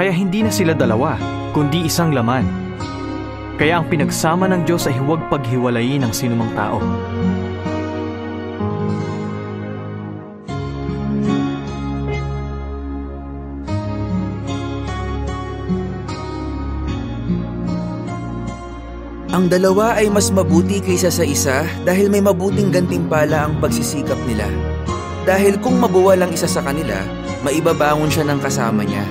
Kaya hindi na sila dalawa, kundi isang laman. Kaya ang pinagsama ng Diyos ay huwag paghiwalayin ng sinumang tao. Ang dalawa ay mas mabuti kaysa sa isa dahil may mabuting gantimpala ang pagsisikap nila. Dahil kung mabuwal ang isa sa kanila, maibabangon siya ng kasama niya.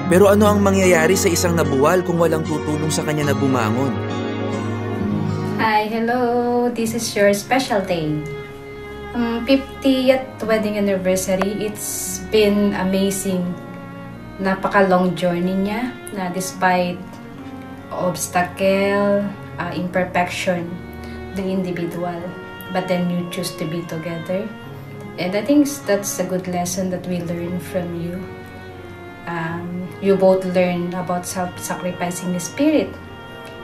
Pero ano ang mangyayari sa isang nabuwal kung walang tutulong sa kanya na bumangon? Hi, hello. This is your special day. 50th wedding anniversary. It's been amazing. Napaka-long journey niya na despite obstacle, imperfection, the individual, but then you choose to be together. And I think that's a good lesson that we learn from you. You both learn about self-sacrificing the spirit,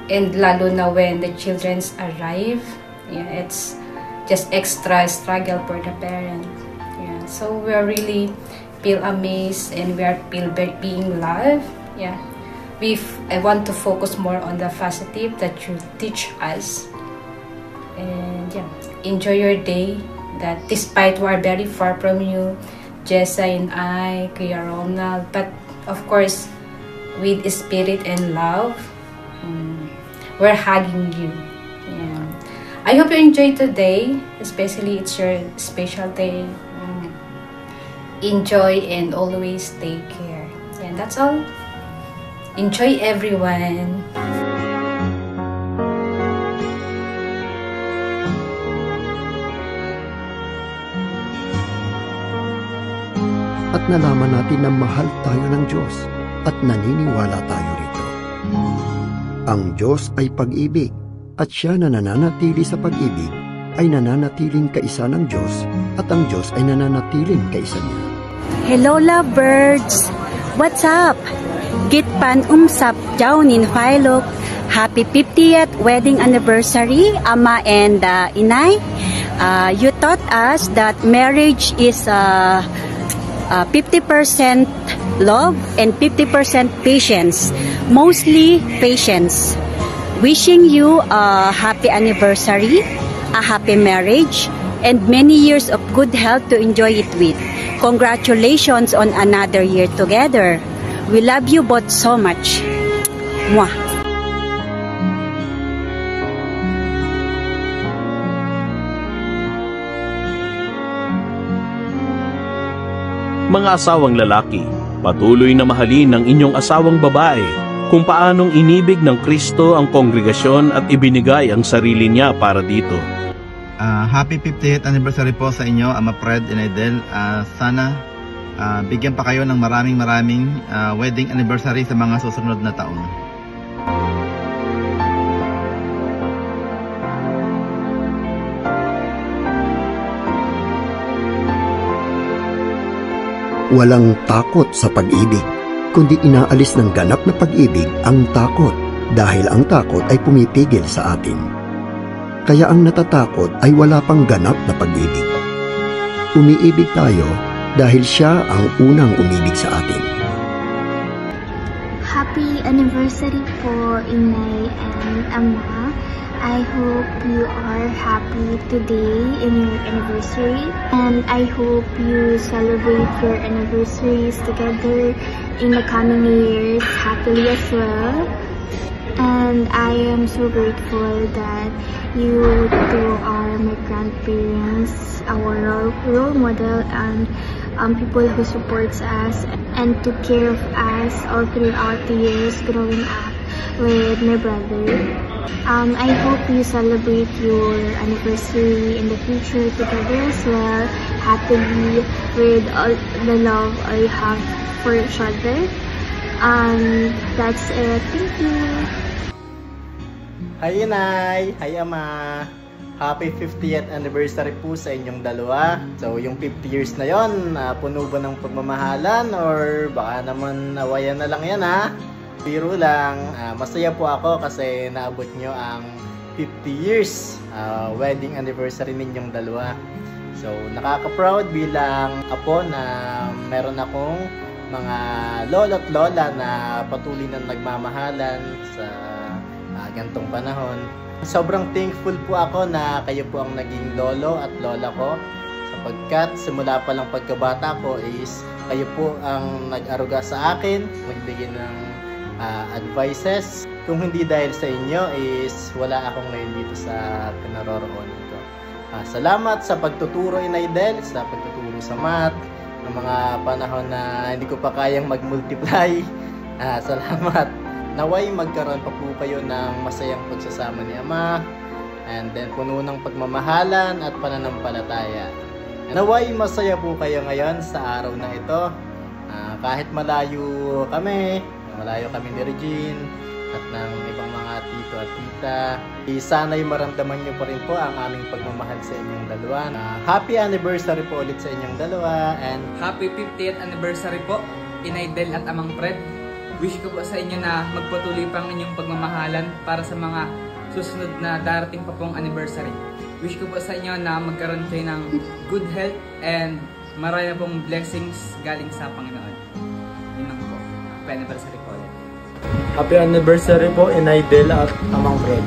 and lalo na when the children arrive, it's just extra struggle for the parent. So we really feel amazed and we are feel being loved. I want to focus more on the positive that you teach us, and enjoy your day. That despite we are very far from you, Jessa and I, Kuya Ronald, but of course with spirit and love, we're hugging you. I hope you enjoy today, especially it's your special day. Enjoy and always take care. And that's all. Enjoy, everyone. At nalaman natin na mahal tayo ng Diyos at naniniwala tayo rito. Ang Diyos ay pag-ibig at siya na nananatili sa pag-ibig ay nananatiling kaisa ng Diyos at ang Diyos ay nananatiling kaisa niya. Hello, lovebirds! What's up? Gitpan umsap Jaunin Philok. Happy 50th wedding anniversary, Ama and Inay. You taught us that marriage is 50% love and 50% patience. Mostly patience. Wishing you a happy anniversary, a happy marriage, and many years of good health to enjoy it with. Congratulations on another year together. We love you both so much. Mwah! Mga asawang lalaki, patuloy na mahalin ng inyong asawang babae kung paanong inibig ng Kristo ang kongregasyon at ibinigay ang sarili niya para dito. Happy 50th anniversary po sa inyo, Ama Fred and Aidel. Sana bigyan pa kayo ng maraming wedding anniversary sa mga susunod na taon. Walang takot sa pag-ibig, kundi inaalis ng ganap na pag-ibig ang takot dahil ang takot ay pumipigil sa atin. Kaya ang natatakot ay wala pang ganap na pag-ibig. Umiibig tayo dahil siya ang unang umibig sa atin. Happy anniversary po, Inay and Ama. I hope you are happy today in your anniversary, and I hope you celebrate your anniversaries together in the coming years happily as well. And I am so grateful that you two are my grandparents, our role model, and people who supports us and took care of us all throughout the years growing up with my brother. I hope you celebrate your anniversary in the future together as well, happily, with all the love I have for each other. That's it. Thank you. Hi Inay! Hi Ama! Happy 50th anniversary po sa inyong dalawa. So yung 50 years na yon, puno ba ng pagmamahalan or baka naman awayan na lang yan ha? Biro lang, masaya po ako kasi naabot nyo ang 50 years wedding anniversary ninyong dalawa. So nakaka-proud bilang apo na meron akong mga lolo at lola na patuloy na nagmamahalan sa gantong panahon. Sobrang thankful po ako na kayo po ang naging lolo at lola ko, sapagkat simula pa lang pagkabata ko is kayo po ang nag-aruga sa akin, nagbigay ng advices. Kung hindi dahil sa inyo is wala akong ngayon dito sa pinaroroonan ko. Salamat sa pagtuturo, Inay Del, sa pagtuturo sa math, ng mga panahon na hindi ko pa kayang mag-multiply. Salamat. Naway magkaroon pa po kayo ng masayang pagsasama ni Ama, and then puno ng pagmamahalan at pananampalataya. Naway masaya po kayo ngayon sa araw na ito. Kahit malayo kami ni Regine at ng ibang mga tito at tita, sana'y maramdaman nyo pa rin po ang aming pagmamahal sa inyong dalawa. Happy anniversary po ulit sa inyong dalawa, and happy 50th anniversary po, Inay Del at Amang Fred. Wish ko po sa inyo na magpatuloy pang inyong pagmamahalan para sa mga susunod na darating pa pong anniversary. Wish ko po sa inyo na magkaroon kayo ng good health and marami na pong blessings galing sa Panginoon. Yun lang po. Happy anniversary po ulit. Happy anniversary po, Inay Del at Amang Fred.